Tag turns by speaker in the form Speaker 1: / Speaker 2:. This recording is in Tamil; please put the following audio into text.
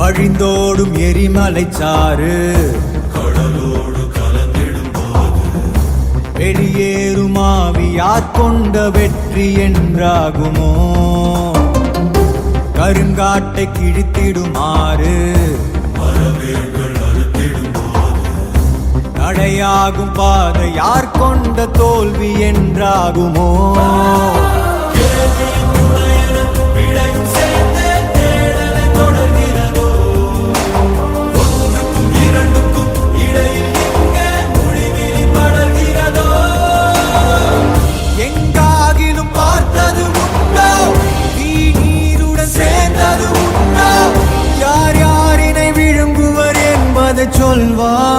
Speaker 1: வழிந்தோடும் எரிமலை சாறு
Speaker 2: கடலோடு கலந்திடும் போது
Speaker 1: வெளியேறும் ஆவியார் கொண்ட வெற்றி என்றாகுமோ? கருங்காட்டை கிழித்திடுமாறு
Speaker 2: மரவேர்கள் அறுத்திடும் போது
Speaker 1: தடையாகும் பாதை யார் கொண்ட தோல்வி என்றாகுமோ? எங்காகிலும் பார்த்தது உண்டோ? நீருடன் சேர்ந்தது உண்டோ? யார் யாரினை விழுங்குவர் என்பதை சொல்வார்.